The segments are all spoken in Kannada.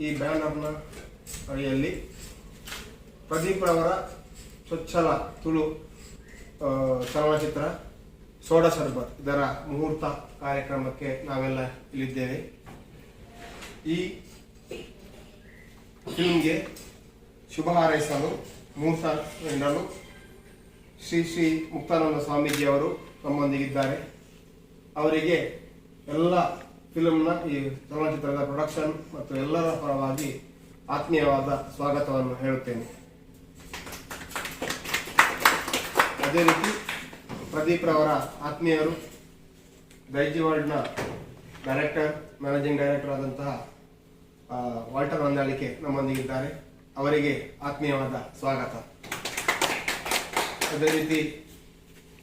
ಈ ಬ್ಯಾನರ್ನ ಅಡಿಯಲ್ಲಿ ಪ್ರದೀಪ್ ಅವರ ಚೊಚ್ಚಲ ತುಳು ಚಲನಚಿತ್ರ ಸೋಡಾ ಶರ್ಬತ್ ಇದರ ಮುಹೂರ್ತ ಕಾರ್ಯಕ್ರಮಕ್ಕೆ ನಾವೆಲ್ಲ ಇಲ್ಲಿದ್ದೇವೆ. ಈ ಫಿಲ್ಮ್ಗೆ ಶುಭ ಹಾರೈಸಲು ಮುಹೂರ್ತ ನೀಡಲು ಶ್ರೀ ಶ್ರೀ ಮುಕ್ತಾನಂದ ಸ್ವಾಮೀಜಿ ಅವರು ನಮ್ಮೊಂದಿಗಿದ್ದಾರೆ. ಅವರಿಗೆ ಎಲ್ಲ ಫಿಲ್ಮ್ನ ಈ ಚಲನಚಿತ್ರದ ಪ್ರೊಡಕ್ಷನ್ ಮತ್ತು ಎಲ್ಲರ ಪರವಾಗಿ ಆತ್ಮೀಯವಾದ ಸ್ವಾಗತವನ್ನು ಹೇಳುತ್ತೇನೆ. ಅದೇ ರೀತಿ ಪ್ರದೀಪ್ ರವರ ಆತ್ಮೀಯರು ದೈಜಿ ವರ್ಲ್ಡ್ನ ಡೈರೆಕ್ಟರ್, ಮ್ಯಾನೇಜಿಂಗ್ ಡೈರೆಕ್ಟರ್ ಆದಂತಹ ವಾಲ್ಟರ್ ಹೊಂದಾಳಿಕೆ ನಮ್ಮೊಂದಿಗಿದ್ದಾರೆ. ಅವರಿಗೆ ಆತ್ಮೀಯವಾದ ಸ್ವಾಗತ. ಅದೇ ರೀತಿ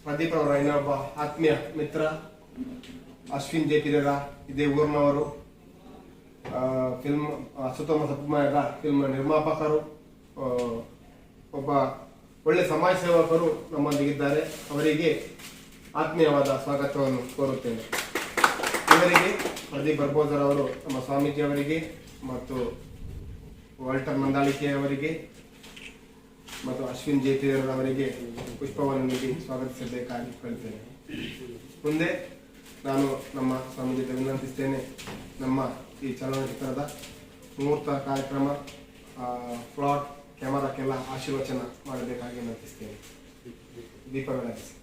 ಪ್ರದೀಪ್ ಅವರ ಇನ್ನೊಬ್ಬ ಆತ್ಮೀಯ ಮಿತ್ರ ಅಶ್ವಿನ್ ಜೇಪಿರೇರ, ಇದೇ ಊರಿನವರು, ಫಿಲ್ಮ್ ಸುತ್ತಮ ಸತ್ಮಯದ ಫಿಲ್ಮ್ ನಿರ್ಮಾಪಕರು, ಒಬ್ಬ ಒಳ್ಳೆ ಸಮಾಜ ಸೇವಕರು ನಮ್ಮೊಂದಿಗಿದ್ದಾರೆ. ಅವರಿಗೆ ಆತ್ಮೀಯವಾದ ಸ್ವಾಗತವನ್ನು ಕೋರುತ್ತೇನೆ. ಇವರಿಗೆ ಪ್ರದೀಪ್ ಬರ್ಬೋಜರ್ ಅವರು, ನಮ್ಮ ಸ್ವಾಮೀಜಿ ಅವರಿಗೆ ಮತ್ತು ವಾಲ್ಟರ್ ಮಂದಾಳಿಕೆ ಅವರಿಗೆ ಮತ್ತು ಅಶ್ವಿನ್ ಜೇತಿಯರ್ ಅವರಿಗೆ ಪುಷ್ಪವನ್ನು ನೀಡಿ ಸ್ವಾಗತಿಸಬೇಕಾಗಿ ಕೇಳ್ತೇನೆ. ಮುಂದೆ ನಾನು ನಮ್ಮ ಸ್ವಾಮೀಜಿ ವಿನಂತಿಸ್ತೇನೆ, ನಮ್ಮ ಈ ಚಲನಚಿತ್ರದ ಮುಹೂರ್ತ ಕಾರ್ಯಕ್ರಮ, ಪ್ಲಾಟ್, ಕ್ಯಾಮರಾಕ್ಕೆಲ್ಲ ಆಶೀರ್ವಚನ ಮಾಡಬೇಕಾಗಿ ವಿನಂತಿಸ್ತೇನೆ. ದೀಪ ಬೆಳಗಿಸಿ.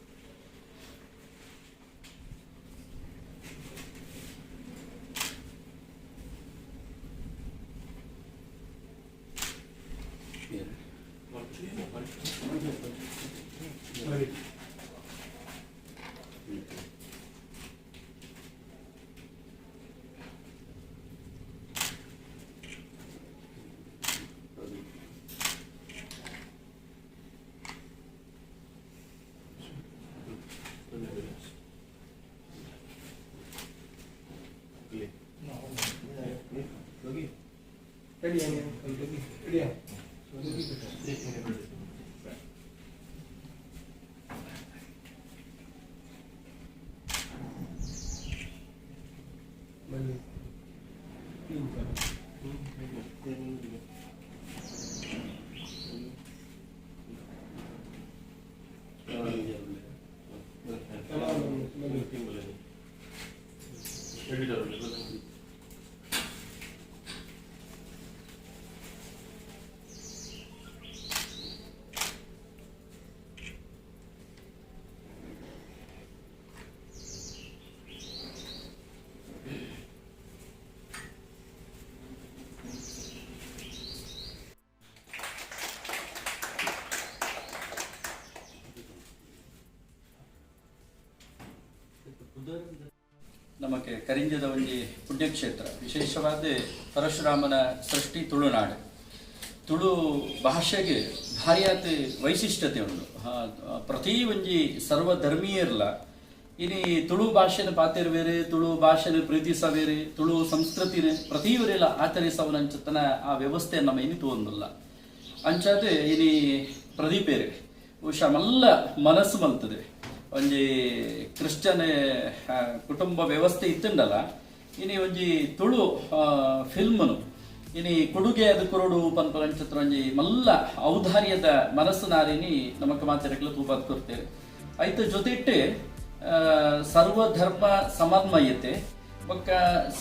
ನಮಗೆ ಕರಿಂಜದ ಒಂಜಿ ಪುಣ್ಯಕ್ಷೇತ್ರ, ವಿಶೇಷವಾದ ಪರಶುರಾಮನ ಸೃಷ್ಟಿ ತುಳುನಾಡು. ತುಳು ಭಾಷೆಗೆ ಭಾರಿಯಾದ ವೈಶಿಷ್ಟ್ಯತೆ ಉಂಟು. ಪ್ರತಿ ಒಂಜಿ ಸರ್ವಧರ್ಮೀಯರ್ಲ ಇನಿ ತುಳು ಭಾಷೆನ ಪಾತಿರ್ವೇರೆ, ತುಳು ಭಾಷೆನ ಪ್ರೀತಿಸವೇರೆ, ತುಳು ಸಂಸ್ಕೃತಿನ ಪ್ರತಿಯವರೆಲ್ಲ ಆಚರಿಸವನಂಚತನ ಆ ವ್ಯವಸ್ಥೆ ನಮ್ಮ ಇನಿ ತೋಂದಿಲ್ಲ ಅಂಚಾದ ಇನಿ ಪ್ರದೀಪೇರೆ ಬಹುಶಃ ಮಲ್ಲ ಮನಸ್ಸು ಮಲ್ತದೆ. ಒಂಜಿ ಕ್ರಿಶ್ಚಿಯನ್ ಕುಟುಂಬ ವ್ಯವಸ್ಥೆ ಇತ್ತಂಡಲ್ಲ, ಇನಿ ಒಂಜಿ ತುಳು ಫಿಲ್ಮ್ನು ಇನಿ ಕೊಡುಗೆ ಅದು ಕೊರಡು ಪನ್ಪರಂಚತ್ರ ಒಂಜಿ ಮಲ್ಲ ಔದಾರ್ಯದ ಮನಸ್ಸು ನಾರಿನಿ ನಮಕ್ ಮಾತಾಡಕ್ಲು ತೂಪಾತ್ ಕೊಡ್ತೇವೆ. ಐತ ಜೊತೆಟ್ಟೆ ಸರ್ವಧರ್ಮ ಸಮನ್ವಯತೆ ಬೊಕ್ಕ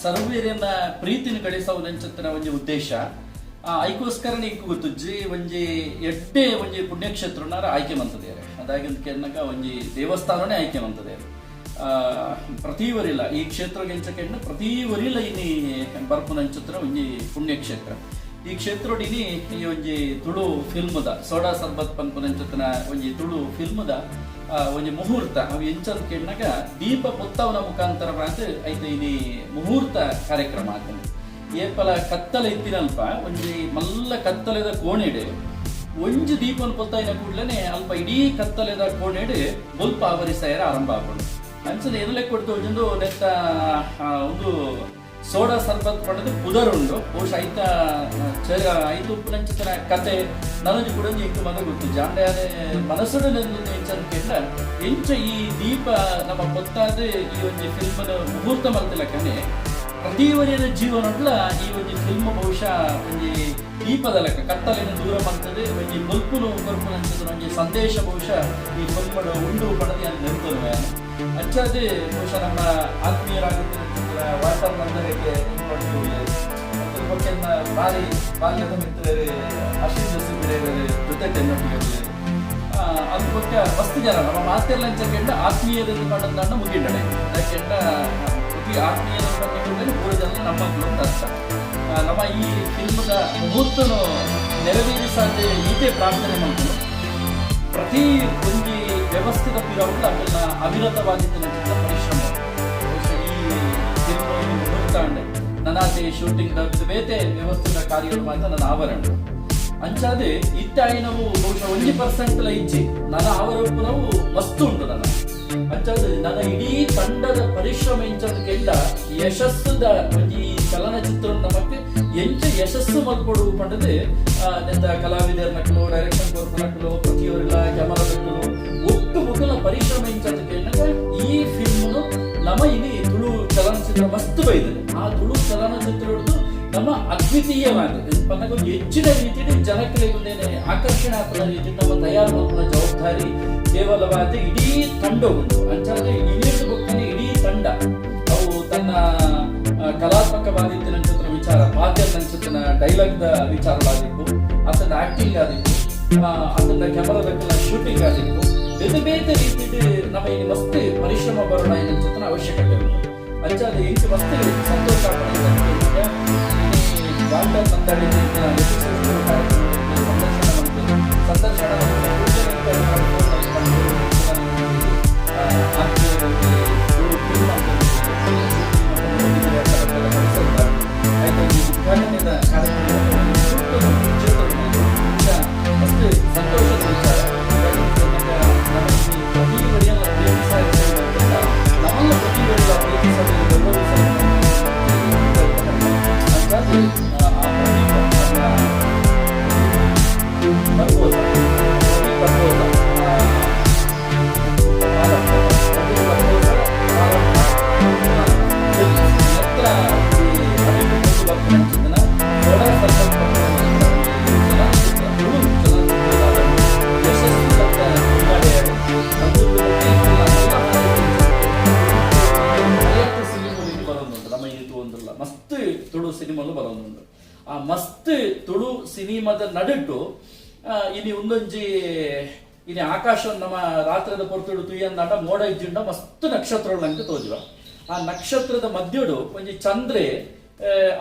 ಸರ್ವೇರಿನ ಪ್ರೀತಿನ ಗಳಿಸವನಂಚತ್ರ ಒಂಜಿ ಉದ್ದೇಶ ಐಕೋಸ್ಕರ ನೀಕು ಗೊತ್ತುಜ್ಜಿ ಒಂಜಿ ಎಡ್ಡೆ ಒಂಜಿ ಪುಣ್ಯಕ್ಷೇತ್ರನಾರ ಆಯ್ಕೆ ಮಂತದೇರೆ. ಅದಾಗಿಂದ ಒಂಜಿ ದೇವಸ್ಥಾನನೇ ಆಯ್ಕೆ ಮಂತದೇರೆ. ಪ್ರತಿವರಿಲ್ಲ ಈ ಕ್ಷೇತ್ರಗೆಂಚಕೆಂಡು ಪ್ರತಿವರಿಲ್ಲ ಇನಿ ಬರ್ಪುನಂಚತ್ರ ಒಂಜಿ ಪುಣ್ಯಕ್ಷೇತ್ರ. ಈ ಕ್ಷೇತ್ರಡಿನಿ ಈ ಒಂಜಿ ತುಳು ಫಿಲ್ಮ್ದ ಸೋಡಾ ಸರ್ಬತ್ ಪನ್ಪುನಂಚತನ ಒಂಜಿ ತುಳು ಫಿಲ್ಮ್ದ ಒಂಜಿ ಮುಹೂರ್ತ ಅವು ಎಂಚದ ಕೆಣ್ಣಾಗ ದೀಪ ಪುತ್ತವನ ಮುಖಾಂತರ ಐತೆ ಇನಿ ಮುಹೂರ್ತ ಕಾರ್ಯಕ್ರಮ ಆಗ್ತದೆ. ಏಪಲ ಕತ್ತಲ ಇತ್ತಿನಲ್ಪ ಒಂಜಿ ಮಲ್ಲ ಕತ್ತಲೆದ ಕೋಣೆಡೆ ಒಂಜಿ ದೀಪನ ಪೊತ್ತಾಯಿನ ಕೂಡ್ಲೇನೆ ಅಲ್ಪ ಇಡೀ ಕತ್ತಲೆದ ಕೋಣೆಡೆ ಬೊಲ್ಪ ಆವರಿಸಾಯರ ಆರಂಭ ಆಗೋದು ಅಂಚನೆ ಎದಲೆ ಕೊಡ್ತು ಒಂಜೊಂದು ನೆತ್ತ ಒಂದು ಸೋಡಾ ಸರ್ಬತ್ ಪಡೆದು ಪುದರುಂಡು ಬಹುಶಃ ಐತ ಉಪ್ಪುನಂಚಿನ ಕತೆ ನನಗೆ ಕೂಡ ಇಂಕು ಮಗ ಗೊತ್ತು ಜಾಂಡ್ಯಾನೆ ಮನಸ್ಸುಡು ನೆಂಚನ್ ಕೆಂಡ ಎಂಚ ಈ ದೀಪ ನಮ್ಮ ಪೊತ್ತಾದ ಈ ಒಂದು ಫಿಲ್ಮದ ಮುಹೂರ್ತ ಮಲ್ತಿಲಕ್ಕನೆ ಪ್ರತಿವರಿಯದ ಜೀವನಡ್ಲ ಈ ಒಂದು ಫಿಲ್ಮ್ ಬಹುಶಃ ಒಂದು ದೀಪದ ಲೆಕ್ಕ ಕತ್ತಲಿನ ದೂರ ಮಾಡ್ತದೆ ಒಂದು ಬಲ್ಪುನು ಬರ್ಪುನು ಅನ್ಸುತ್ತೆ ಒಂದು ಸಂದೇಶ ಬಹುಶಃ ಈ ಫಿಲ್ಮ್ ಉಂಡು ಪಡೆದು ಅಂತ ನೆನಪುವೆ ಅಂಚಾದ ಬಹುಶಃ ನಮ್ಮ ಆತ್ಮೀಯರಾಗುತ್ತಿರುವ ವಾಟರ್ ಮಂದರಿಗೆ ಅದ್ರ ಬಗ್ಗೆ ಭಾರಿ ಬಾಲ್ಯದ ಮಿತ್ರರು ಅಶ್ವಿನ್ ಜೊತೆ ತೆನ್ನೊಟ್ಟಿಗೆ ಅದ್ರ ಬಗ್ಗೆ ಮಸ್ತ್ ಜನ ನಮ್ಮ ಮಾತೆಲ್ಲ ಕೆಂಡ ಆತ್ಮೀಯದಲ್ಲಿ ಕಂಡ ಮುಗಿಂಡಡೆ ಕೆಂಡ ಆತ್ಮೀಯದ ಬಂದ 3 ಜನ ನಮ್ಮ ಮಕ್ಕಳು ಅಂತ ಅರ್ಥ ನಮ್ಮ ಈ ಫಿಲ್ಮ್ದ ಮುಹೂರ್ತನು ನೆರವೇರಿಸಾದ ಈತೆ ಪ್ರಾರ್ಥನೆ ಮಾಡ್ತು ಪ್ರತಿ ಒಂದು ವ್ಯವಸ್ಥಿತ ಪಿರವುಗಳು ಅದನ್ನ ಅವಿರತವಾಗಿದ್ದ ಪರಿಶ್ರಮ ಈ ಫಿಲ್ಮ್ ಮುಹೂರ್ತ ನನಾತೆ ಶೂಟಿಂಗ್ ಬೇತೆ ವ್ಯವಸ್ಥಿತ ಕಾರ್ಯಗಳು ಮಾತ್ರ ನನ್ನ ಆವರಣ ಅಂಚಾದೆ ಇತ್ತಾಯಿನವು ಬಹುಶಃ 1% ಇಜ್ಜಿ ನನ್ನ ಆವರಣವು ಮಸ್ತು ಉಂಟು ನನ್ನ ಅಂಚಾದ ನನ್ನ ಇಡೀ ತಂಡದ ಪರಿಶ್ರಮ ಇಂಚದ ಕೆಂಡ ಯಶಸ್ಸದ ಈ ಚಲನಚಿತ್ರ ನಮಗೆ ಎಂಚ ಯಶಸ್ಸು ಮಲ್ಕೊಡು ಪಂಡದೆ ನೆಂದ ಕಲಾವಿದರ ನಕಲು ಡೈರೆಕ್ಷನ್ ಕೊರ್ಪು ನಕಲು ಪ್ರತಿಯೊಬ್ಬರ ಕ್ಯಾಮರಾ ನಕಲು ಒಟ್ಟು ಮುಖಲ ಪರಿಶ್ರಮ ಇಂಚದ ಕೆಂಡ ಈ ಫಿಲ್ಮ್ ನಮ್ಮ ಇಲ್ಲಿ ತುಳು ಚಲನಚಿತ್ರ ಮಸ್ತ್ ಬೈದಿದೆ ಆ ತುಳು ಚಲನಚಿತ್ರ ನಮ್ಮ ಅದ್ವಿತೀಯವಾಗಿದೆ ಪನ್ನಗೊಂದು ಹೆಚ್ಚಿನ ರೀತಿಯಲ್ಲಿ ಜನಗಳಿಗೆ ಆಕರ್ಷಣೆ ಆಗ್ತದ ರೀತಿ ನಮ್ಮ ತಯಾರು ಮಾಡುವ ಜವಾಬ್ದಾರಿ ಕೇವಲವಾದ ಇಡೀ ತಂಡ ಉಂಟು ಅಂಚಾದ್ರೆ ಇನ್ನೇನು ಗೊತ್ತಾನೆ ಇಡೀ ತಂಡ ಅವು ತನ್ನ ಕಲಾತ್ಮಕವಾದಿತ್ಯ ನಕ್ಷತ್ರ ವಿಚಾರ ಪಾದ್ಯ ನಕ್ಷತ್ರನ ಡೈಲಾಗ್ದ ವಿಚಾರವಾಗಿತ್ತು ಅದನ್ನ ಆಕ್ಟಿಂಗ್ ಆಗಿತ್ತು ಅದನ್ನ ಕ್ಯಾಮರಾದ ಶೂಟಿಂಗ್ ಆಗಿತ್ತು ಬೇರೆ ಬೇರೆ ರೀತಿಯಲ್ಲಿ ನಮ್ಮ ಇಲ್ಲಿ ಮಸ್ತ್ ಪರಿಶ್ರಮ ಬರೋಣ ನಕ್ಷತ್ರ ಅವಶ್ಯಕತೆ ಉಂಟು ಅಂಚಾದ್ರೆ ಇಂಚು ಮಸ್ತ್ ಸಂತೋಷ ವಾಲ್ಟರ್ ನಂದಡಿ ಸಂದರ್ಶನ ಸಂತೋಷದ ವಿಚಾರ ಆ ಮಸ್ತ್ ತುಳು ಸಿನಿಮಾದ ನಡುಟು ಇಲ್ಲಿ ಒಂದೊಂಜಿ ಇಲ್ಲಿ ಆಕಾಶ ನಮ್ಮ ರಾತ್ರದ ಪೊರ್ತುಡು ತುಯ್ಯಂದಾಟ ಮೋಡ ಇಜ್ಜಿಂಡ ಮಸ್ತ್ ನಕ್ಷತ್ರಗಳು ನಂಗೆ ತೋಜುವ ಆ ನಕ್ಷತ್ರದ ಮಧ್ಯಡು ಒಂಜಿ ಚಂದ್ರೆ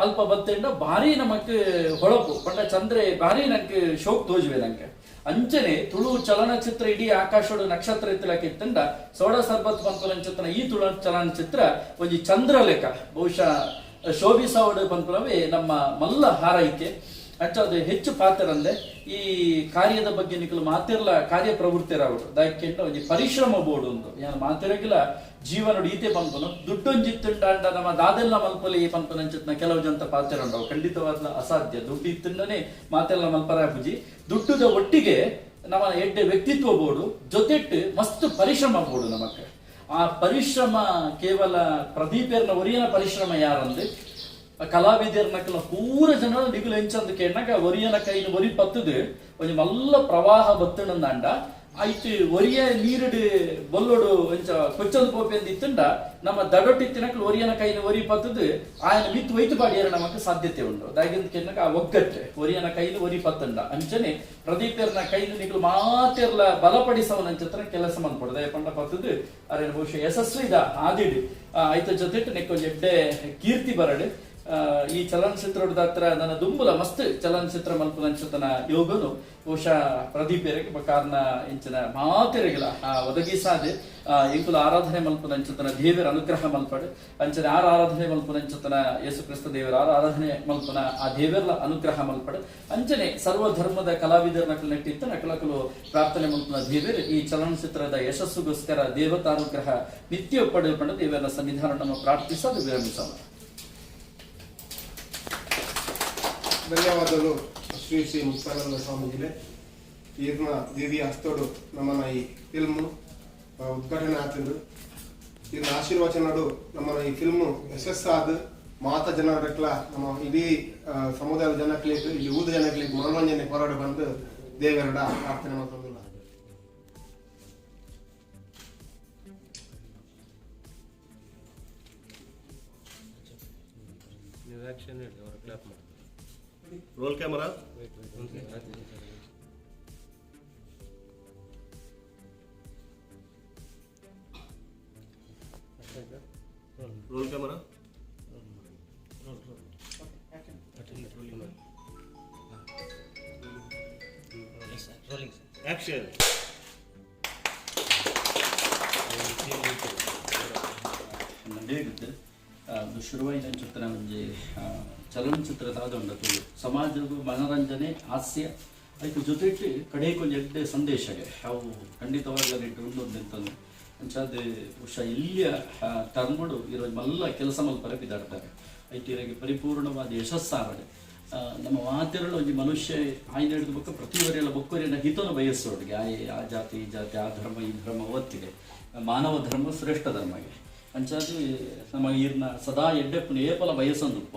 ಅಲ್ಪ ಬತ್ತೆಂಡ ಭಾರಿ ನಮಕ್ ಹೊಳಪು ಪಂಡ ಚಂದ್ರೆ ಭಾರಿ ನಂಗೆ ಶೋಕ್ ತೋಜುವೆ ನಂಗೆ ಅಂಚನೆ ತುಳು ಚಲನಚಿತ್ರ ಇಡೀ ಆಕಾಶೋಡು ನಕ್ಷತ್ರ ಎತ್ತಲಕ್ಕೆ ಇತ್ತಂಡ ಸೋಡ ಸರ್ಬತ್ ಪಂಪಲನಚಿತ್ರ ಈ ತುಳು ಚಲನಚಿತ್ರ ಒಂಜಿ ಚಂದ್ರ ಲೆಕ್ಕ ಬಹುಶಃ ಶೋಭಿಸೋಡು ಪಂಪಲವೇ ನಮ್ಮ ಮಲ್ಲ ಹಾರೈಕೆ ಅಂಚದು ಹೆಚ್ಚು ಪಾತ್ರ ಅಂದ್ರೆ ಈ ಕಾರ್ಯದ ಬಗ್ಗೆ ನಿಖಲು ಮಾತಿರ್ಲ ಕಾರ್ಯ ಪ್ರವೃತ್ತಿರವರು ದಯಕೆಂಡ ಒಂಜಿ ಪರಿಶ್ರಮ ಬೋರ್ಡ್ ಉಂಟು ಯಾನು ಮಾತಿರಗಿಲ್ಲ ಜೀವನ ಈತೆ ಪಂಪನು ದುಡ್ಡೊಂಜಿತ್ತುಂಡ ನಮ್ಮ ದಾದೆಲ್ಲ ಮಲ್ಪಲಿ ಈ ಪಂಪನಂಚಿತ್ನ ಕೆಲವು ಜನ ಪಾತ್ರ ಉಂಟವು ಖಂಡಿತವಾದ ಅಸಾಧ್ಯ ದುಡ್ಡು ಇತ್ತಂಡನೆ ಮಾತೆಲ್ಲ ಮಲ್ಪರ ಪೂಜಿ ದುಡ್ಡುದ ಒಟ್ಟಿಗೆ ನಮ್ಮ ಎಡ್ಡೆ ವ್ಯಕ್ತಿತ್ವ ಬೋರ್ಡು ಜೊತೆಟ್ಟು ಮಸ್ತ್ ಪರಿಶ್ರಮ ಬೋರ್ಡು ನಮಕ್ಕೆ ಆ ಪರಿಶ್ರಮ ಕೇವಲ ಪ್ರದೀಪೇರ್ನ ಒರಿಯನ ಪರಿಶ್ರಮ ಯಾರಂದ್ರೆ ಕಲಾವಿದರ ನಕಲ ಪೂರ ಜನ ನಿಗುಲು ಹೆಂಚಂದ ಕೇಳಾಗ ಒರಿಯನ ಕೈನ ಒರಿ ಪತ್ತದು ಒಂಜಿ ಮಲ್ಲ ಪ್ರವಾಹ ಬತ್ತಣಂದಾಂಡ ಆಯ್ತು ಒರಿಯ ನೀರುಡು ಬೊಲ್ಲೋಡು ಒಂಚ ಕೊಚ್ಚಲು ಪೋಪೆ ಅಂತ ಇತ್ತಂಡ ನಮ್ಮ ದಡೊಟ್ಟಿತ್ತಿನಕಲು ಒರಿಯನ ಕೈನ ಒರಿ ಪತ್ತದು ಆಯನ ಮಿತ್ತು ವೈತು ಬಾಡಿಯರ ನಮಕ್ ಸಾಧ್ಯತೆ ಉಂಟು ದಾಗಿಂದ ಕೇಳಾಗ ಆ ಒಗ್ಗಟ್ಟೆ ಒರಿಯನ ಕೈನ ಒರಿ ಪತ್ತಂಡ ಅಂಚನೆ ಪ್ರದೀಪರ್ನ ಕೈನ ನಿಗುಲು ಮಾತೆರ್ಲ ಬಲಪಡಿಸವನಂಚತ್ರ ಕೆಲಸ ಮಂದ್ಕೊಡು ದಯ ಪಂಡ ಪತ್ತದು ಅರೆ ಬಹುಶಃ ಯಶಸ್ವಿದ ಆದಿಡು ಆಯ್ತ ಜೊತೆ ನೆಕ್ಕೊಂದು ಎಡ್ಡೆ ಕೀರ್ತಿ ಬರಡು ಈ ಚಲನಚಿತ್ರದ ಹತ್ರ ನನ್ನ ದುಂಬುಲ ಮಸ್ತ್ ಚಲನಚಿತ್ರ ಮಲ್ಪನಂಚಿತನ ಯೋಗನು ಬಹುಶಃ ಪ್ರದೀಪರಿಗೆ ಕಾರಣ ಇಂಚಿನ ಮಾತೆರೆಗಿಲ್ಲ ಒದಗಿಸಾದೆ ಎಂಕುಲ ಆರಾಧನೆ ಮಲ್ಪನಂಚಿತನ ದೇವರ ಅನುಗ್ರಹ ಮಲ್ಪಡು ಅಂಚನೆ ಆರಾಧನೆ ಮಲ್ಪನಂಚಿತನ ಯೇಸು ಕ್ರಿಸ್ತ ದೇವರ ಆರಾಧನೆ ಮಲ್ಪನ ಆ ದೇವರ ಅನುಗ್ರಹ ಮಲ್ಪಡು ಅಂಚನೆ ಸರ್ವ ಧರ್ಮದ ಕಲಾವಿದರ ನಕಲು ನೆಟ್ಟಿತ್ತು ನಕಲಕಲು ಪ್ರಾರ್ಥನೆ ಮಲ್ಪನ ದೇವರು ಈ ಚಲನಚಿತ್ರದ ಯಶಸ್ಸುಗೋಸ್ಕರ ದೇವತಾನುಗ್ರಹ ನಿತ್ಯ ಪಡೆದುಕೊಂಡು ದೇವರ ಸನ್ನಿಧಾನವನ್ನು ಪ್ರಾರ್ಥಿಸಲು ವಿರಮಿಸೋಣ. ಧನ್ಯವಾದಗಳು ಶ್ರೀ ಶ್ರೀ ಮುಕ್ತಾನಂದ ಸ್ವಾಮೀಜಿಲೆ ಈರ್ನ ದಿವ್ಯ ಹಸ್ತೋಡು ನಮ್ಮನ ಈ ಫಿಲ್ಮ್ ಉದ್ಘಾಟನೆ ಆತಂದು ಈರ್ನ ಆಶೀರ್ವಚನಡು ನಮ್ಮನ ಈ ಫಿಲ್ಮ್ ಯಶಸ್ಸಾದ ಮಾತ ಜನರಕ್ಲ ನಮ್ಮ ಇಡೀ ಸಮುದಾಯದ ಜನಕ್ಲಿಗೆ ಇಲ್ಲಿ ಊದ ಜನಕ್ಲಿಗೆ ಮನೋರಂಜನೆ ಹೊರಡು ಬಂದು ದೇವರಡ ಪ್ರಾರ್ಥನೆ ಮಾಡ್ತಂದಿಲ್ಲ. Roll camera roll camera action. ಹೇಗಿದ್ದು ಅದು ಶುರುವಾಯಿನ ಚಿತ್ರ म्हणजे ಚಲನಚಿತ್ರದಾದೊಂದು ಸಮಾಜದ ಮನೋರಂಜನೆ ಹಾಸ್ಯ ಅದಕ್ಕೆ ಜೊತೆಗೆ ಕಡೆಗೆ ಒಂದು ಎಡ್ಡೆ ಸಂದೇಶಗೆ ಅವು ಖಂಡಿತವಾಗಲೂ ಒಂದೊಂದಂತಂದು ಅಂಚಾದ ಬಹುಶಃ ಇಲ್ಲಿಯ ಟರ್ಮಡು ಇರೋ ಮಲ್ಲ ಕೆಲಸ ಮಲ್ಪರ ಬಿದ್ದಾಡ್ತಾರೆ ಐಟಿಯರಿಗೆ ಪರಿಪೂರ್ಣವಾದ ಯಶಸ್ಸಾವಡೆ ನಮ್ಮ ಮಾತೆರಳು ಒಂದು ಮನುಷ್ಯ ಆಯ್ನ ಹಿಡಿದ ಬೊಕ್ಕ ಪ್ರತಿವರೆಲ್ಲ ಬೊಕ್ಕರಿನ ಹಿತನ ಬಯಸೋಡಿಗೆ ಆ ಜಾತಿ ಈ ಜಾತಿ ಆ ಧರ್ಮ ಈ ಧರ್ಮ ಒತ್ತಿಗೆ ಮಾನವ ಧರ್ಮ ಶ್ರೇಷ್ಠ ಧರ್ಮಗೆ ಅಂಚಾದು ನಮ್ಮ ಇರ್ನ ಸದಾ ಎಡ್ಡೆಪ್ಪನ ಏಪಲ ಬಯಸಂದುಪ್ಪ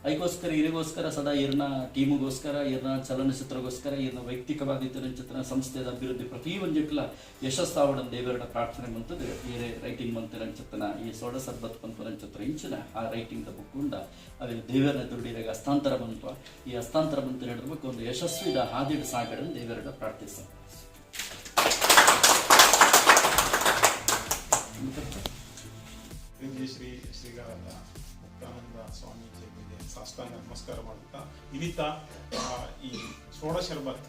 ಅದಕ್ಕೋಸ್ಕರ ಇರಿಗೋಸ್ಕರ ಸದಾ ಇರ್ನ ಟೀಮಿಗೋಸ್ಕರ ಇರ್ನ ಚಲನಚಿತ್ರಗೋಸ್ಕರ ಇರ್ನ ವೈಯಕ್ತಿಕವಾದ ಚಲನಚಿತ್ರ ಸಂಸ್ಥೆದ ಅಭಿವೃದ್ಧಿ ಪ್ರತಿ ಒಂದಿಟ್ಲ ಯಶಸ್ಸಾವಡ ದೇವರನ್ನ ಪ್ರಾರ್ಥನೆ ಮಂತದ್ದು ಬೇರೆ ರೈಟಿಂಗ್ ಮಂತ್ ರಂಚಿತ್ತನ ಈ ಸೋಡ ಸರ್ಬತ್ ಪಂಪ ರಂಚಿತ್ರ ಇಂಚಿನ ಆ ರೈಟಿಂಗ್ ದ ಬುಕ್ಕೊಂಡ ಅದು ದೇವರನ್ನ ದುಡ್ಡಿರಾಗ ಹಸ್ತಾಂತರ ಬಂತು ಈ ಹಸ್ತಾಂತರ ಬಂತು ಹೇಳಿರ್ಬೇಕು ಒಂದು ಯಶಸ್ವಿದ ಹಾದಿಡು ಸಾಗಡನ್ನು ದೇವರನ್ನ ಪ್ರಾರ್ಥಿಸ. ಶ್ರೀ ಶ್ರೀಗಳಾದ ಮುಕ್ತಾನಂದ ಸ್ವಾಮೀಜಿಯವರಿಗೆ ಸಾಷ್ಟಾಂಗ ನಮಸ್ಕಾರ ಮಾಡುತ್ತಾ ಇನಿತ ಈ ಷೋಡಶರ್ಬತ್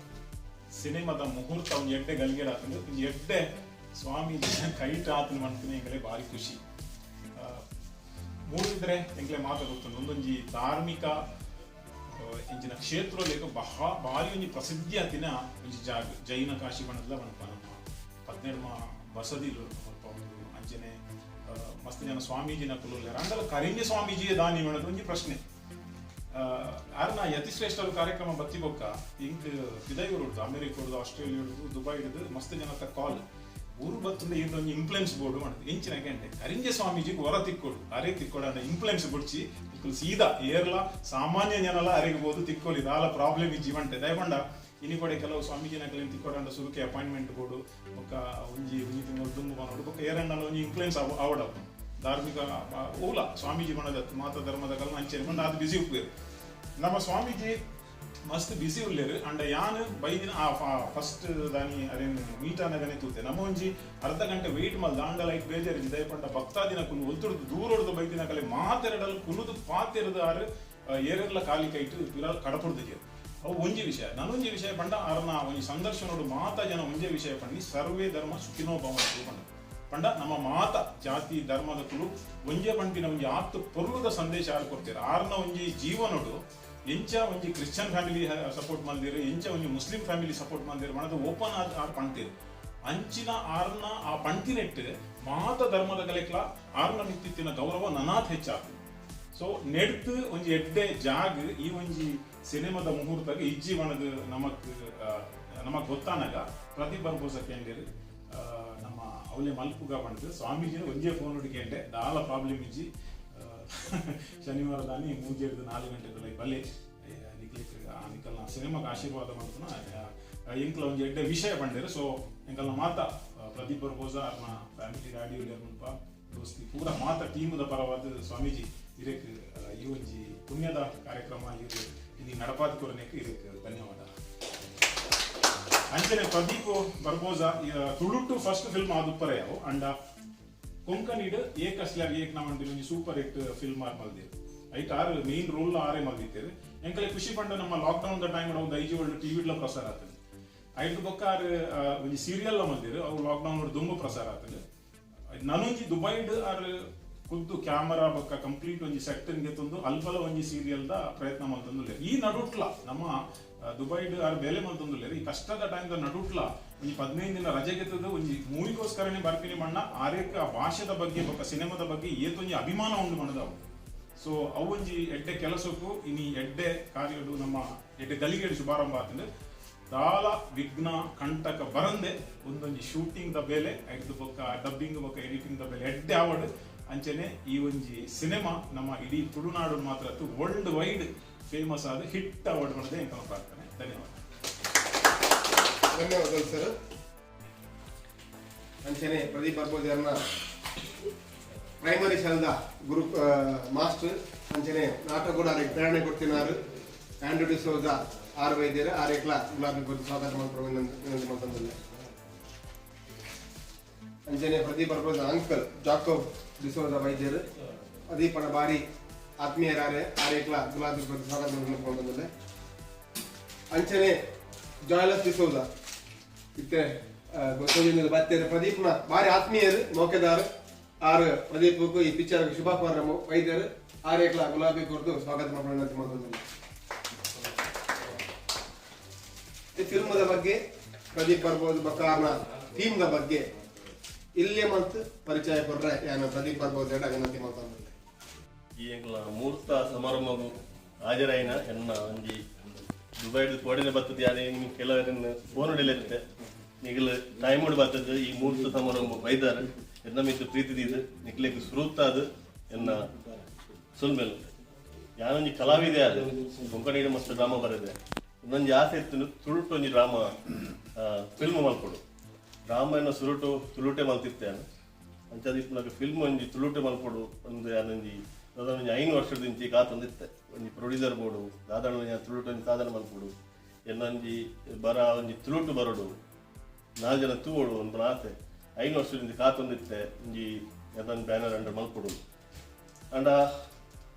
ಸಿನಿಮಾದ ಮುಹೂರ್ತ ಒಂದು ಎಡ್ಡೆ ಗಲ್ಗೆಡ ಆತಂದು ಒಂದು ಎಡ್ಡೆ ಸ್ವಾಮೀಜಿ ಕೈಟ್ ಆತನ ಮಾಡ್ತೀನಿ ಎಂಗಲೇ ಭಾರಿ ಖುಷಿ ಮೂಡಿದ್ರೆ ಎಂಗ್ಲೆ ಮಾತಾಡುತ್ತಂದು ಒಂದೊಂಜಿ ಧಾರ್ಮಿಕ ಇಂಚಿನ ಕ್ಷೇತ್ರದಲ್ಲಿ ಭಾರಿ ಒಂಜಿ ಪ್ರಸಿದ್ಧಿ ಆತಿನ ಒಂಜಿ ಜಾಗ ಜೈನ ಕಾಶಿ ಬಣದ ಮನಪ ನಮ್ಮ 17 ಬಸದಿಲು ಅಂಚನೆ ಮಸ್ತ್ ಜನ ಸ್ವಾಮೀಜಿನ ಕುಲುಲ್ಯಾರ ಅಂಡಲ ಕರಿಂಜೆ ಸ್ವಾಮೀಜಿಯ ದಾನಿ ಮಾಡೋದು ಒಂಜಿ ಪ್ರಶ್ನೆ ಯಾರನ್ನ ಯತಿಶ್ರೇಷ್ಠ ಕಾರ್ಯಕ್ರಮ ಬತ್ತಿ ಬೊಕ್ಕ ಇಂಕ್ ಇದಾಗಿ ಹೊರಡ್ದು ಅಮೆರಿಕ ಹೊಡ್ದು ಆಸ್ಟ್ರೇಲಿಯಾ ಹೊಡ್ದು ದುಬೈ ಹಿಡಿದು ಮಸ್ತ್ ಜನ ಕಾಲ್ ಊರು ಬತ್ತಂದ್ರೆ ಇದೊಂದು ಇಂಪ್ಲೆನ್ಸ್ ಬೋರ್ಡು ಮಾಡುದು ಇಂಚಿನ ಗಂಟೆ ಕರಿಂಜೆ ಸ್ವಾಮೀಜಿಗೆ ಹೊರ ತಿಕ್ಕೋಡು ಅರೆ ತಿಕ್ಕೋಡ ಇಂಪ್ಲೆನ್ಸ್ ಬಿಡ್ಸಿ ಸೀದಾ ಏರ್ಲ ಸಾಮಾನ್ಯ ಜನಲ ಅರೆಗಬಹುದು ತಿಕ್ಕೋಲಿ ದಾಲ ಪ್ರಾಬ್ಲಮ್ ಇಜ್ಜಿ ಬಂಟೆ ದಯಕೊಂಡ ಇನಿ ಕೂಡ ಕೆಲವು ಸ್ವಾಮೀಜಿನ ತಿಕ್ಕೋಡ ಸುರುಕೆ ಅಪಾಯಿಂಟ್ಮೆಂಟ್ ಬೋರ್ಡು ఒక ಒಂಜಿ ತಿಂಗಳು ದುಂಬು ಮಾಡೋಡು ಬೊಕ್ಕ ಏರಣ್ಣಲ ಒಂಜಿ ಇನ್ಫ್ಲುಯೆನ್ಸ್ ಆವಡ ಧಾರ್ಮಿಕ ಓಲ ಸ್ವಾಮೀಜಿ ಬಣದತ್ತು ಮಾತ ಧರ್ಮದ ಕಲ್ನ ಅಂಚೆ ಬಂದು ಅದು ಬಿಸಿ ಉಪ್ಪೇರು ನಮ್ಮ ಸ್ವಾಮೀಜಿ ಮಸ್ತ್ ಬಿಸಿ ಉಳ್ಳೇರು ಅಂಡ ಯಾನ್ ಬೈದಿನ ಫಸ್ಟ್ ದಾನಿ ಅರೇನ್ ಮೀಟ್ ಅನ್ನಗನೆ ತೂತೆ ನಮ್ಮ ಒಂಜಿ ಅರ್ಧ ಗಂಟೆ ವೆಯ್ಟ್ ಮಲ್ ದಾಂಡ ಲೈಕ್ ಬೇಜಾರಿ ದಯಪಂಡ ಭಕ್ತಾದಿನ ಕುಲು ಒಲ್ತುಡ್ದು ದೂರೊಡ್ದು ಬೈದಿನ ಕಲೆ ಮಾತೆರಡಲ್ ಕುಲುದು ಪಾತೆರದು ಆರು ಏರೆರ್ಲ ಕಾಲಿ ಕೈಟು ಪಿಲಾಲ್ ಕಡಪುಡ್ದು ಅವು ಒಂಜಿ ವಿಷಯ ನಾನೊಂಜಿ ವಿಷಯ ಪಂಡ ಅರ್ನ ಒಂಜಿ ಸಂದರ್ಶನೋಡು ಮಾತ ಜನ ಒಂಜೆ ವಿಷಯ ಪಂಡಿ ಸರ್ವೇ ಧರ್ಮ ಸುಖಿನೋ ಭವಂತು ಪಂಡ ಪಂಡ ನಮ್ಮ ಮಾತ ಜಾತಿ ಧರ್ಮದ ಕುಲು ಒಂಜೆ ಪಂಪಿನ ಒಂಜಿ ಆತ್ತು ಪೊರ್ಲುದ ಸಂದೇಶ ಆರು ಕೊಡ್ತೀರ ಆರ್ನ ಒಂಜಿ ಜೀವನೋಡು ಎಂಚ ಒಂಜಿ ಕ್ರಿಶ್ಚಿಯನ್ ಫ್ಯಾಮಿಲಿ ಸಪೋರ್ಟ್ ಮಂದಿರು ಎಂಚ ಒಂಜಿ ಮುಸ್ಲಿಂ ಫ್ಯಾಮಿಲಿ ಸಪೋರ್ಟ್ ಮಂದಿರು ಮನದ ಓಪನ್ ಆರ್ ಪಂತೀರು ಅಂಚಿನ ಆರ್ನ ಆ ಪಂತಿನೆಟ್ಟು ಮಾತ ಧರ್ಮದ ಕಲೆಕ್ಲ ಆರ್ನ ಮಿತ್ತಿತ್ತಿನ ಗೌರವ ನನಾತ್ ಹೆಚ್ಚಾಗ್ತದೆ. ಸೊ ನೆಡ್ತು ಒಂಜಿ ಎಡ್ಡೆ ಜಾಗ್ ಈ ಒಂಜಿ ಸಿನಿಮಾದ ಮುಹೂರ್ತಕ್ಕೆ ಇಜ್ಜಿ ಬಣದ ನಮಕ್ ಗೊತ್ತಾನಾಗ ಪ್ರದೀಪ್ ಬರ್ಬೋಸ ಕೇಂದ್ರ ನಮ್ಮ ಅವಲೆ ಮಲ್ಪುಗ ಬಣದು ಸ್ವಾಮೀಜಿನ ಒಂಜೇ ಫೋನ್ ಹುಡುಕೇಂಡೆ ದಾಲ ಪ್ರಾಬ್ಲಮ್ ಇಜ್ಜಿ ಶನಿವಾರ ದಾನಿ 3-4 ಗಂಟೆ ಬಲೆ ನಿಕಲ್ನ ಸಿನಿಮಾಗೆ ಆಶೀರ್ವಾದ ಮಾಡ್ತಾನ ಎಂಕ್ಲ ಒಂಜಿ ಎಡ್ಡೆ ವಿಷಯ ಬಂದಿರು. ಸೊ ಎಂಕಲ್ನ ಮಾತ ಪ್ರದೀಪ್ ಬರ್ಬೋಸ ಅವ್ರನ್ನ ಫ್ಯಾಮಿಲಿ ಗಾಡಿ ಮುಲ್ಪ ದೋಸ್ತಿ ಪೂರ ಮಾತ ಟೀಮದ ಪರವಾದ ಸ್ವಾಮೀಜಿ ಇದಕ್ಕೆ ಈ ಒಂಜಿ ಪುಣ್ಯದ ಕಾರ್ಯಕ್ರಮ ಇವರು ಇಲ್ಲಿ ನಡಪಾದ ಕೊರನೆಕ್ಕೆ ಇದಕ್ಕೆ ಧನ್ಯವಾದ. ಅಂಚನೆ ಪ್ರದೀಪ್ ಬರ್ಬೋಸ ತುಳುಟು ಫಸ್ಟ್ ಫಿಲ್ಮ್ ಆದುಪ್ಪರೆ ಯಾವ ಅಂಡ ಕೊಂಕಣಿಡ್ ಏಕಸ್ಲಾಗ್ ಏಕ್ ನಮ್ಮಂದಿರು ಒಂಜಿ ಸೂಪರ್ ಹಿಟ್ ಫಿಲ್ಮ್ ಆರ್ ಮಲ್ದಿರು ಐಟ್ ಆರ್ ಮೇನ್ ರೋಲ್ ಆರೇ ಮಲ್ದಿತ್ತೇರು ಎಂಕಲೆ ಖುಷಿ ಪಂಡ ನಮ್ಮ ಲಾಕ್ಡೌನ್ ದ ಟೈಮ್ ಒಂದು 5 ವರ್ಲ್ಡ್ ಟಿವಿಡ್ಲ ಪ್ರಸಾರ ಆಗ್ತದೆ ಐಟ್ ಬೊಕ್ಕ ಒಂಜಿ ಸೀರಿಯಲ್ ಮಲ್ದಿರು ಅವು ಲಾಕ್ಡೌನ್ ದುಂಬು ಪ್ರಸಾರ ಆಗ್ತದೆ. ನನೊಂಜಿ ದುಬೈಡ್ ಆರ್ ಖುದ್ದು ಕ್ಯಾಮರಾ ಬೊಕ್ಕ ಕಂಪ್ಲೀಟ್ ಒಂಜಿ ಸೆಕ್ಟರ್ಗೆ ತಂದು ಅಲ್ಪಲ ಒಂಜಿ ಸೀರಿಯಲ್ದ ಪ್ರಯತ್ನ ಮಲ್ತಂದುಲ್ಲೆ ಈ ನಡುಟ್ಲ ನಮ್ಮ ದುಬೈಡ್ ಆರ್ ಬೆಲೆ ಮಲ್ತಂದುಲ್ಲೆ ಈ ಕಷ್ಟದ ಟೈಮ್ದ ನಡುಟ್ಲ ಒಂಜಿ 15 ದಿನ ರಜೆಗೆತ್ತದ ಒಂಜಿ ಮೂವಿಗೋಸ್ಕರನೇ ಬರ್ತೀನಿ ಮಣ್ಣ ಆರೇಕ ಆ ಭಾಷೆದ ಬಗ್ಗೆ ಬೊಕ್ಕ ಸಿನಿಮಾದ ಬಗ್ಗೆ ಏತೊಂಜಿ ಅಭಿಮಾನ ಉಂಡು ಮಣ್ಣದವು. ಸೊ ಅವೊಂಜಿ ಎಡ್ಡೆ ಕೆಲಸಕ್ಕೂ ಇನಿ ಎಡ್ಡೆ ಕಾರ್ಯಗಳು ನಮ್ಮ ಎಡ್ಡೆ ಗಲಿಗೆಡು ಶುಭಾರಂಭ ಆಗ್ತದೆ. ದಾಲ ವಿಘ್ನ ಕಂಟಕ ಬರಂದೆ ಒಂದೊಂಜಿ ಶೂಟಿಂಗ್ ದ ಬೆಲೆ ಐದು ಬೊಕ್ಕ ಡಬ್ಬಿಂಗ್ ಬೊಕ್ಕ ಎಡಿಟಿಂಗ್ ದ ಬೆಲೆ ಎಡ್ಡೆ ಆವಡ್ ಅಂಚನೆ ಈ ಒಂಜಿ ಸಿನಿಮಾ ನಮ್ಮ ಇಡೀ ತುಳುನಾಡು ಮಾತ್ರ ವರ್ಲ್ಡ್ ವೈಡ್ ಫೇಮಸ್ ಆದ ಹಿಟ್ ಅವಾರ್ಡ್ ಮಾಡೋದೇ ಅಂತ ಪ್ರಾರ್ಥನೆ. ಧನ್ಯವಾದ. ಧನ್ಯವಾದಗಳು ಸರ್. ಅಂಚನೆ ಪ್ರದೀಪ್ ಬರ್ಬೋದಿಯರ್ನ ಪ್ರೈಮರಿ ಶಾಲದ ಗುರು ಮಾಸ್ಟರ್ ಅಂಚನೆ ನಾಟಕ ಕೂಡ ಅದಕ್ಕೆ ಪ್ರೇರಣೆ ಕೊಡ್ತಿನಾರು. ಆಂಡ್ರೂ ಡಿಸೋಜ 6 ವೈದ್ಯರು 6 ಎಕ್ಲ ಗುಲಾಬಿ ಕೊಟ್ಟು ಸ್ವಾಗತ ಮಾಡ್ತಾರೆ. ಅಂಚನೆ ಪ್ರದೀಪ್ ಬರ್ಬೋದ ಅಂಕಲ್ ಜಾಕೋಬ್ ಡಿಸೋಜ ವೈದ್ಯರು ಪ್ರದೀಪನ ಬಾರಿ ಆತ್ಮೀಯರಾರೆ 6 ಎಕ್ಲ ಗುಲಾಬಿ ಕೊಟ್ಟು ಸ್ವಾಗತ ಮಾಡ್ಕೊಂಡು. ಅಂಚನೆ ಜಾಯ್ಲಸ್ ಡಿಸೋಜ ಇತ್ತೆ ಬರ್ತೇನೆ ಪ್ರದೀಪ್ನ ಬಾರಿ ಆತ್ಮೀಯರು ನೌಕೆದಾರ 6 ಪ್ರದೀಪ್ ಈ ಪಿಕ್ಚರ್ ಶುಭ ಕೋರಮು ವೈದ್ಯರು 6 ಎಕ್ಲ ಗುಲಾಬಿ ಕೊಟ್ಟು ಸ್ವಾಗತ ಮಾಡ್ಕೊಂಡು. ಈ ಫಿಲ್ಮದ ಬಗ್ಗೆ ಪ್ರದೀಪ್ ಬರ್ಬೋದು ಬಕಾರ್ನ ಥೀಮ್ದ ಬಗ್ಗೆ ಇಲ್ಲೇ ಮತ್ತು ಪರಿಚಯ ಕೊಡ್ರೆ ಏನು ಪ್ರದೀಪ್ ಬರ್ಬೋದು ಅಗನತಿ ಮಾತಾಡ್ತಾರೆ. ಈ ಮುಹೂರ್ತ ಸಮಾರಂಭವು ಹಾಜರಾಯಿನ ಎನ್ನ ಒಂಜಿ ದುಬೈಡ್ ಕೋಡಿನ ಬರ್ತದೆ. ಯಾರೇ ಕೆಲವರನ್ನು ಫೋನ್ ಹೊಡಿಲಿರುತ್ತೆ ನಿಗಲು ಟೈಮ್ ಬರ್ತದೆ. ಈ ಮುಹೂರ್ತ ಸಮಾರಂಭ ವೈದಾರ ಎನ್ನ ಮಿತ್ತು ಪ್ರೀತಿದಿದ್ದು ನಿಕ್ಲಿಕ್ಕೆ ಸುರುತ್ತಾದು ಎನ್ನ ಸುಲ್ಮೇಲು ಯಾನೊಂಜಿ ಕಲಾವಿದೆ ಅದು ಕೊಂಕಣಿಗೆ ಮಸ್ತ್ ಡ್ರಾಮಾ ಬರದೆ ಇನ್ನೊಂದು ಆಸೆ ಇತ್ತು ತುಳುಟು ಒಂಜಿ ಡ್ರಾಮಾ ಫಿಲ್ಮ್ ಮಲ್ಕೊಡು. ಡ್ರಾಮಾ ಏನೋ ತುಳುಟೆ ಮಲ್ತಿತ್ತೆ ಅಂಚದಿಪ್ಪನಾಗ ಫಿಲ್ಮ್ ಒಂಜಿ ತುಳುಟೆ ಮಲ್ಕೊಡು ಒಂದು ಯಾನೊಂಜಿ ಅದೊಂದು 5 ವರ್ಷದಿಂಚಿ ಕಾತೊಂದಿತ್ತೆ. ಒಂಜಿ ಪ್ರೊಡ್ಯೂಸರ್ ಬೋಡು ಸಾಧಾರಣ ತುಳುಟು ಒಂಜಿ ಸಾಧನ ಮಲ್ಕೊಡು ಎನ್ನೊಂಜಿ ಬರ ಒಂಜಿ ತುಳುಟು ಬರೋಡು 4 ಜನ ತೂವೋಡು ಒಂದು ಆಸೆ 5 ವರ್ಷದಿಂದ ಕಾತೊಂದಿತ್ತೆ. ಒಂಜಿ ಅದೊಂದು ಬ್ಯಾನರ್ ಅಂಡ್ರೆ ಮಲ್ಕೊಡು ಅಂಡ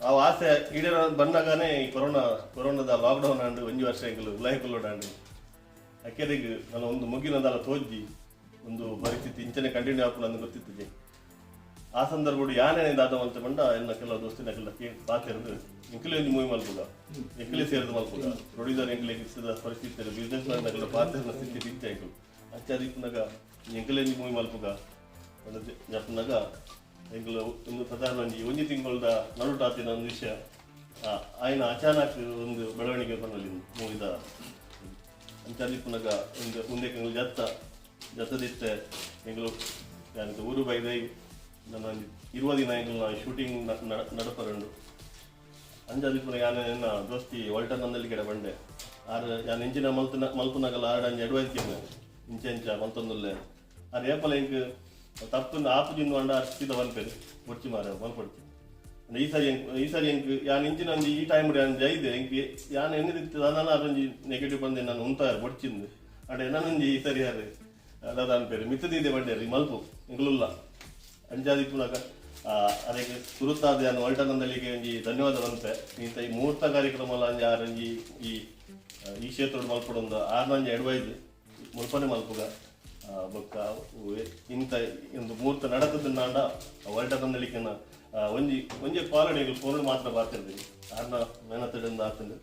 ಆ ಆಸೆ ಈಡೇರ ಬಂದಾಗನೇ ಈ ಕೊರೋನಾದ ಲಾಕ್ಡೌನ್ ಆಂಡು 1 ವರ್ಷ ಎಂಕಲು ಉಲಾಯಿಕೊಳ್ಳೋಡು ಆಂಡು ಅಕ್ಕೆರಿಗೆ ನಾನು ಒಂದು ಮುಗಿನದಲ್ಲ ತೋಜಿ ಒಂದು ಪರಿಸ್ಥಿತಿ ಇಂಚನೆ ಕಂಟಿನ್ಯೂ ಹಾಕೊಂಡು ಅಂದು ಗೊತ್ತಿತ್ತು. ಆ ಸಂದರ್ಭ ಯಾನೇನಿಂದ ಆದ ಅಂತ ಬಂಡ ಎಲ್ಲ ಕೆಲವು ದೋಸ್ತಿನಕ್ಕೆಲ್ಲ ಪಾತಿರೋದು ಎಂಕಲಿ ಒಂದು ಮೂವಿ ಮಲ್ಪುಗ ಎಂಕಲಿ ಸೇರಿದ ಮಲ್ಪುಗ ಪ್ರೊಡ್ಯೂಸರ್ ಎಂಕಲಿ ಇಷ್ಟದ ಪರಿಸ್ಥಿತಿ ಬಿಸ್ನೆಸ್ ಮ್ಯಾನ್ನೆಲ್ಲ ಪಾತಿರ ಸ್ಥಿತಿ ಬಿತ್ತು ಎಂಕಲು ಅಚ್ಚಾದಿಪ್ಪನಾಗ ಎಂಕಲಿ ಒಂದು ಮೂವಿ ಮಲ್ಪುಗ ಜಪ್ಪನಾಗ ಎಂಕಲು ಒಂದು ಸಾಧಾರಣ ಒಂಜಿ ತಿಂಗಳದ ನಡುಟಾತಿನ ಒಂದು ವಿಷಯ ಆಯ್ನ ಅಚಾನಕ್ ಒಂದು ಬೆಳವಣಿಗೆ ಬಂದಲ್ಲಿ ಮೂವಿದ ಅಂಚಾದಿಪ್ಪನಾಗ ಒಂದು ಮುಂದೆ ಜತ್ತದಿತ್ತೆ ಎಂಗಳು ಊರು ಬೈದೈ ನನ್ನ 20 ದಿನ ಎಂಗಳ ಶೂಟಿಂಗ್ ನಡಪರಂಡು ಅಂಚಾದಿಪ್ಪನ ಯಾನ ದೋಸ್ತಿ ಒಲ್ಟನ್ನಲ್ಲಿ ಗಿಡ ಬಂಡೆ ಯಾನ್ ಇಂಚಿನ ಮಲ್ಪನಾಗಲ್ಲ ಆಡಂಜಿ ಅಡ್ವೈಸ್ ಇಂಚ ಮಲ್ತೊಂದುಲ್ಲೆ ಅದು ಏಪಲ ಇಂಕ್ ತಪ್ಪನ್ನು ಆಪುಜಿಂದು ಅಂಡ ಅರ್ಚಿದ ಮಲ್ಪೇರು ಒಡ್ಚಿ ಮಾರ ಮಲ್ಪಡ್ತಿ ಈ ಸಾರಿ ಎಂಕ್ ಯಾನ್ ಇಂಚಿನ ಒಂದು ಈ ಟೈಮ್ ಜೈದೆ ಎಂಕ್ ಯಾನ್ ಹೆಂಗಿತ್ತು ನಾನು ಅದೊಂಜಿ ನೆಗೆಟಿವ್ ಬಂದೆ ನಾನು ಉಂತಾರು ಒಡ್ಚಿಂದು ಅಡೆ ನಾನೊಂಜಿ ಈ ಸರಿ ಯಾರು ಅದಾದ ಅನ್ಪೇರು ಮಿತ್ತದಿದೆ ಬಂಡೇರಿ ಮಲ್ಪು ಎಂಗ್ಲುಲ್ಲ ಅಂಜಾದಿಪ್ಪುನಾಗ ಅದಕ್ಕೆ ಸುರುತ್ತಾದ ಯಾನು ಒಲ್ಟನಂದಲ್ಲಿಗೆ ಒಂಜಿ ಧನ್ಯವಾದ ಬಂತೆ ಇಂಥ ಈ ಮುಹೂರ್ತ ಕಾರ್ಯಕ್ರಮ ಅಂಜಿ ಆರಂಜಿ ಈ ಕ್ಷೇತ್ರದ ಮಲ್ಪಡೊಂದು ಆರ್ನಂಜಿ ಅಡ್ವೈಸ್ ಮುಲ್ಪನೆ ಮಲ್ಪುಗ ಬೊಕ್ಕ ಇಂಥ ಒಂದು ಮುಹೂರ್ತ ನಡತದನ್ನಾಂಡ ಒಲ್ಟನಂದಲಿಕ್ಕೆ ಒಂಜಿ ಪಾಲನೆಗಳು ಫೋನ್ ಮಾತ್ರ ಬಾತಿರ್ತೀನಿ ಆರ್ನ ಮೆನತಡಿಂದ ಆತಂದು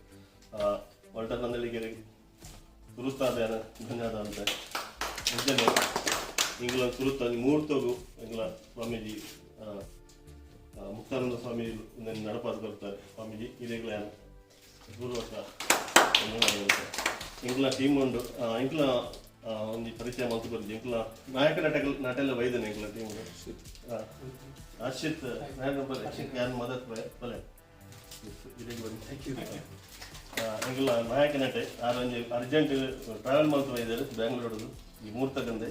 ಒಲ್ಟನಂದಲಿಗೆ ಸುರುತ್ತಾದ ಧನ್ಯವಾದ ಅಂತ ನಿಜನೇ ಇಂಗ್ಲ ಸುರುತ್ತ ಮುಹೂರ್ತಗೂ ಇಂಗ್ಲ ಸ್ವಾಮೀಜಿ ಮುಕ್ತಾನಂದ ಸ್ವಾಮಿ ನಡಪಾದ ಬರ್ತಾರೆ ಸ್ವಾಮೀಜಿ ಇದೇಗ್ಲ ಪೂರ್ವಕ ಇಂಗ್ಲ ಟೀಮ್ ಉಂಡು ಇಂಗ್ಲ ಒಂದು ಪರಿಚಯ ಮಾತು ಬರ್ದು ಇಂಗ್ಲ ನಾಯಕ ನಟೆಲ್ಲ ವೈದನೆ ಇಂಗ್ಲ ಟೀಮ್ ಅರ್ಷಿತ್ ಯಾನ್ ಮದತ್ ಬಲೆ ಇಂಗ್ಲ ನಾಯಕ ನಟೆ ಆರೊಂಜಿ ಅರ್ಜೆಂಟ್ ಟ್ರಾವೆಲ್ ಮಾಡ್ತಾ ಇದ್ದಾರೆ ಬ್ಯಾಂಗ್ಳೂರು ಈ ಮುಹೂರ್ತಕ್ಕಂದೆ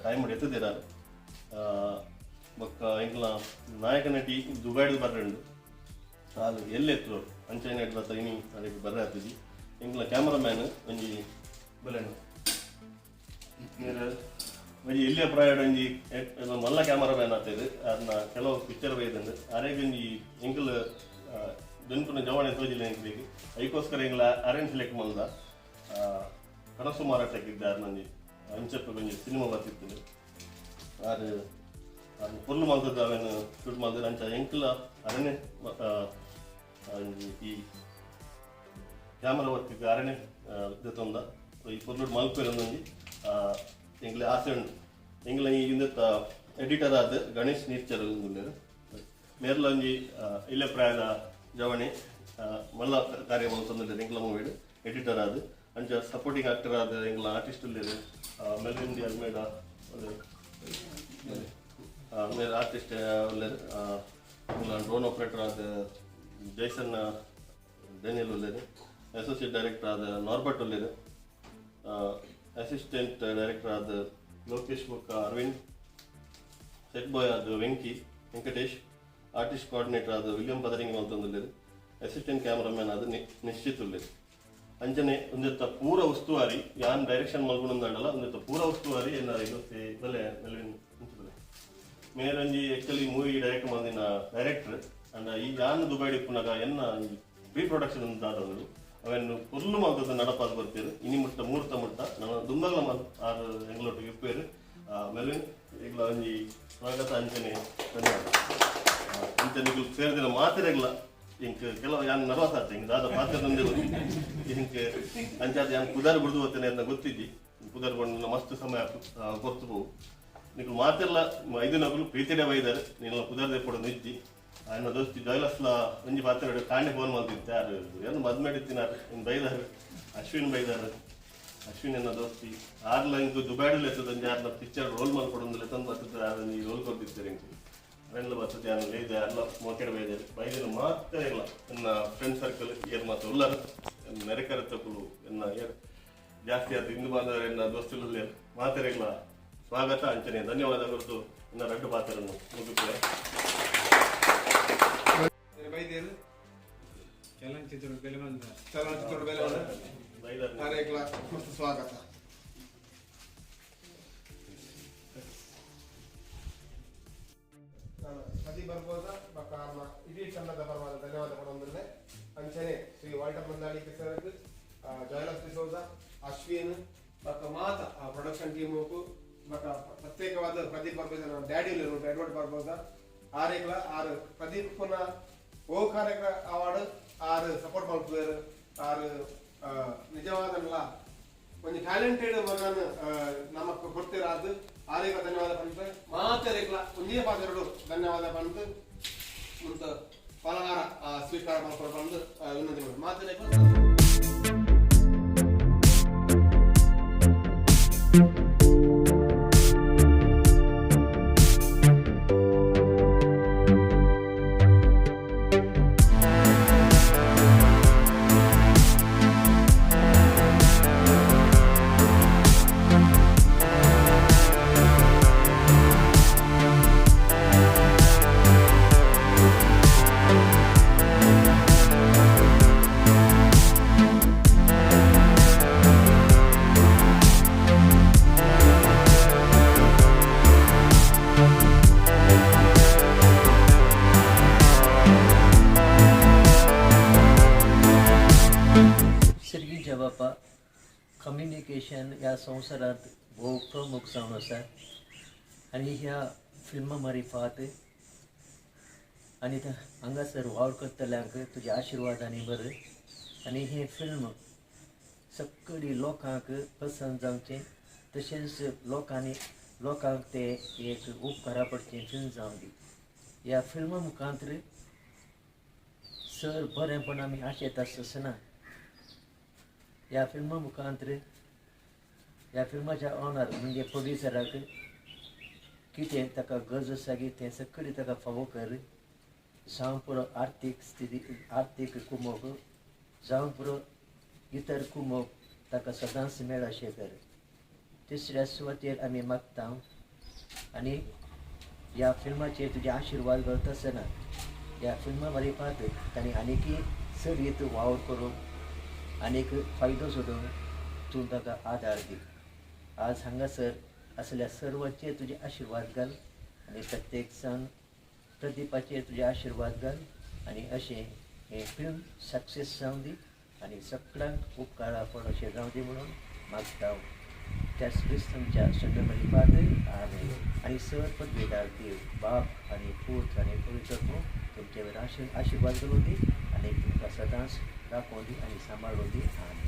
ಟೈಮ್ ಎತ್ತದಿರಾರು ಬೊಕ್ಕ ಇಂಗ್ಲ ನಾಯಕ ನಟಿ ದುಬೈಡ್ ಬರ್ರಂಡು ಅದು ಎಲ್ಲೆತ್ತು ಅಂಚನೆ ಬರ್ತಾ ಇನಿ ಅದಕ್ಕೆ ಬರ್ರೆ ಆಗ್ತದೆ ಇಂಗ್ಲ ಕ್ಯಾಮರಾಮ್ಯಾನ್ ಒಂಜಿ ಬಲೆಂಡು ಒಂಜಿ ಇಲ್ಲೇ ಪ್ರಾಯಡ್ ಒಂಜಿ ಮಲ್ಲ ಕ್ಯಾಮರಾಮ್ಯಾನ್ ಆಗ್ತದೆ ಅದನ್ನ ಕೆಲವು ಪಿಕ್ಚರ್ ಬೈದಂಡು ಅರೆಗೊಂಜಿ ಇಂಗ್ಲ ಬೆನ್ಪುನ ಜವಾಣೆ ತೋಜಿಲ್ಲ ಎಂಕ್ಲಿಗೆ ಅದಕ್ಕೋಸ್ಕರ ಇಂಗ್ಲ ಅರೇಂಜ್ ಲೆಕ್ಕ ಮಲ್ದ ಕನಸು ಮಾರಾಟಕ್ಕಿದ್ದಾರೆ ನಂಜಿ ಅಂಚಪ್ಪ ಕೊಂಚ ಸಿನಿಮಾ ಬರ್ತಿತ್ತು ಅದು ಪೊರ್ಲು ಮಲ್ತದ್ದು ಅವೇನು ಶೂಟ್ ಮಾಡಿದ್ರೆ ಅಂಚ ಎಂಕ್ಲ ಅರಣ್ಯ ಈ ಕ್ಯಾಮರಾ ವರ್ಕಿಗೆ ಅರಣ್ಯ ತೊಂದ ಈ ಪೊರ್ಲು ಮಲ್ಪೇರೊಂದೊಂಜಿ ಎಂಗ್ಲ ಆಸೆ ಉಂಟು ಎಂಗ್ಲ ಈ ಹಿಂದೆ ಎಡಿಟರ್ ಆದ ಗಣೇಶ್ ನೀರ್ಚರ್ ಉಂಡು ಮೇರ್ಲ ಒಂಜಿ ಇಲ್ಲೇ ಪ್ರಾಯದ ಜವಣಿ ಮಲ್ಲ ಕಾರ್ಯ ಮಲ್ತೊಂದಿದ್ದಾರೆ ಎಂಗ್ಲ ಮೂವಿಡ್ ಎಡಿಟರ್ ಆದ ಅಂಚ ಸಪೋರ್ಟಿಂಗ್ ಆಕ್ಟರ್ ಆದ ಎಂಗ್ಲ ಆರ್ಟಿಸ್ಟ್ ಇಲ್ಲಿದೆ ಮೆಲ್ವಿನ್ ದಿ ಅಲ್ಮೇಡ मेरे आर्टिस्ट ड्रोन ऑपरेटर आद जैसन डेनियल उल्लेर असोसिएट डायरेक्टर आद नॉर्बर्ट उल्लेर असिस्टेंट डायरेक्टर आद लोकेश बुक अरविंद सेट बॉय आद वेंकटेश आर्टिस्ट कोऑर्डिनेटर आद विलियम पदरिंग मल्तुल्लेर असिस्टेंट कैमरामैन आद निश्चित उल्लेर अंजने उंदत्त पूरा उस्तुवारी यान डायरेक्शन मल्गुनंदडल उंदत्त पूरा उस्तुवारी एन्नार इगोस्ते बले मेलविन उंचुले मेरंजी एक्चुअली मूवी डायरेक्ट मंदिना डायरेक्टर अंड ई यान दुबೈ पुनಗ ಎನ್ನ ಪ್ರೀ ಪ್ರೊಡಕ್ಷನ್ ಅಂತ ಆದವರು ಅವನ್ನು ಫುಲ್ ಮಾಡ್ತದ ನಡಪಾದ ಬರ್ತೀರು ಇನಿ ಮುಟ್ಟ ಮೂರ್ತ ಮುಟ್ಟ ನಾನು ದುಂಬಗಳ ಆರು ಎಂಗ್ಲೊಟ್ಟಿಗೆ ಇಪ್ಪೇರು ಮೆಲ್ವಿನ್ ಈಗಲ ಒಂಜಿ ಸ್ವಾಗತ ಅಂಚನೆ ಧನ್ಯವಾದ ಅಂಚನೆಗಳು ಸೇರಿದಿನ ಮಾತಿರಲ್ಲ ಇಂಕ ಕೆಲವು ಯಾನ್ ನರ್ವಸ್ ಆತ ಹಿಂಗೆ ದಾದ ಪಾತ್ರದಂದೆ ಗೊತ್ತಿದ್ದೆ ಹಿಂಗೆ ಅಂಚಾದ ಯಾನ್ ಕುದಾರ್ ಬಿಡ್ದು ಹೋಗ್ತೇನೆ ಅಂತ ಗೊತ್ತಿದ್ದಿ ಕುದಾರ್ ಬಂದು ಮಸ್ತ್ ಸಮಯ ಕೊರ್ತು ಹೋಗು నీకు మాತೆಲ್ಲ 5 నగులు ప్రీతిడే బైదారు నేను కుదరదే ఇప్పుడు నిజ్జి ఆయన దోస్తి జైలస్లా ಒಂಜಿ ಪಾತ್ರೆ ಕಾಂಡೆ ಫೋನ್ ಮಾಡ್ತಿದ್ದೆ ಯಾರು ಏನು ಮದ್ ಮಾಡಿತ್ತಿನಾರು ಇನ್ನು ಬೈದಾರು ಅಶ್ವಿನ್ ಎನ್ನ ದೋಸ್ತಿ ಆರ್ಲ ಇಂದು ದುಬೈಡಲ್ಲಿ ಎತ್ತದ ಯಾರನ್ನ ಪಿಕ್ಚರ್ ರೋಲ್ ಮಾಡ್ಕೊಡೊಂದಿಲ್ಲ ತಂದು ಬರ್ತದೆ ಯಾರು ಈ ರೋಲ್ ಕೊಡ್ತಿರ್ತಾರೆ ಹಿಂಗೆ ಅವೆಲ್ಲ ಬರ್ತದೆ ಯಾರು ಇದೆ ಎಲ್ಲ ಮೋಕೆಡೆ ಬೈದಿನ ಮಾತ್ರ ಇಲ್ಲ ನನ್ನ ಫ್ರೆಂಡ್ ಸರ್ಕಲ್ ಏರ್ ಮಾತು ಉಳ್ಳಾರ ನೆರೆಕರ ತಪ್ಪಲು ಎನ್ನ ಏರ್ ಜಾಸ್ತಿ ಆಯ್ತು ಹಿಂದೂ ಬಾಂಧವರು ಎನ್ನ ದೋಸ್ತಿಲ್ಲ ಮಾತ್ರ ಇಲ್ಲ ಸ್ವಾಗತ ಅಂಚನೆ ಧನ್ಯವಾದ ಗುರುತು ಇನ್ನ ರೆಡ್ಡು ಪಾತ್ರನ್ನು ಮುಗಿಸ್ತೇವೆ ಬೈದೇರು ಚಲನಚಿತ್ರ ಬೆಲೆ ಆರೇಕ್ಲ ಮಸ್ತ್ ಸ್ವಾಗತ ಅದಿ ಬರ್ಬೋದ ಬಕ್ಕ ಇಡೀ ತಂಡದ ಪರವಾದ ಧನ್ಯವಾದ ಕೊಡೊಂದಿಲ್ಲ ಅಂಚನೆ ಶ್ರೀ ವಾಲ್ಟರ್ ಮಂದಾಳಿ ಸರ್ಗೆ ಜಯಲಕ್ಷ್ಮಿ ಸೌದ ಅಶ್ವಿನ್ ಬಕ್ಕ ಮಾತ ಆ ಪ್ರೊಡಕ್ಷನ್ ಟೀಮು ಬಕ್ಕ ಪ್ರತ್ಯೇಕವಾದ ಪ್ರದೀಪ್ ಬರ್ಬೋದ ಡ್ಯಾಡಿ ಎಡ್ವರ್ಡ್ ಬರ್ಬೋದ ಆರೇಕ್ಲ ಆರು ಪ್ರದೀಪ್ ಪುನಃ ಓ ಕಾರ್ಯಕ್ರಮ ಅವಾರ್ಡ್ ಆರು ಸಪೋರ್ಟ್ ಮಾಡ್ತಿದ್ದಾರೆ ಆರು ನಿಜವಾದಲ್ಲ ಒಂದು ಟ್ಯಾಲೆಂಟೆಡ್ ಮಗನ ನಮಕ್ ಕೊಡ್ತಿರಾದು ಆರೇಕ ಧನ್ಯವಾದ ಪಂತ ಮಾತರೇಕ್ಲ ಒಂದೇ ಪಾತ್ರೆಗಳು ಧನ್ಯವಾದ ಪಂತ ಮುಂತ ಫಲಹಾರ ಸ್ವೀಕಾರ ಮಾಡ್ಕೊಂಡು ಬಂದು ವಿನಂತಿ ಮಾಡಿ ಮಾತರೇಕ್ಲ कम्युनिकेशन या संवसारात भोव प्रमुख जावन आसा आनी ह्या फिल्मा मारिफात आनी हांगासर वावर करतल्यांक तुज्या आशिर्वादांनी बरें आनी हें फिल्म सगळी लोकांक पसंद जावचें तशेंच लोकांक ते एक उपकारा पडचें फिल्म जावन दी ह्या फिल्मा मुखांतर सर बरेंपण आमी आशेत आसना ह्या फिल्मा मुखांतर ह्या फिल्माच्या ऑनर म्हणजे प्रोड्युसराक कितें ताका गरज आसा की तें सगळें ताका फावो कर जावं पुरो आर्थीक कुमोग जावं पुरो इतर कुमोग ताका सदांच मेळ अशें कर तिसऱ्या सुवातेर आमी मागता आनी ह्या फिल्माचेर तुजे आशिर्वाद करता आसतना ह्या फिल्मा मारिफात ताणें आनीकय चड वावर करून आनीक फायदो सोडून तूं ताका आदार दी आज हांगासर असल्या सर्वांचेर तुजे आशिर्वाद घाल आनी प्रत्येक जाण प्रदीपाचेर तुजे आशिर्वाद घाल आनी अशें हें फिल्म सक्सेस जावं दी आनी सगळ्यांक उपकारा पड अशें जावं दी म्हणून मागता त्याच क्रिस्तमच्या संडमरिपात आनी सर पदवीदार देव बाप आनी पूत आनी पवित्र तुमचे वर आशिर्वाद करून दी आनी तुमकां सदांच राखून दी आनी सांबाळून दी आमेन.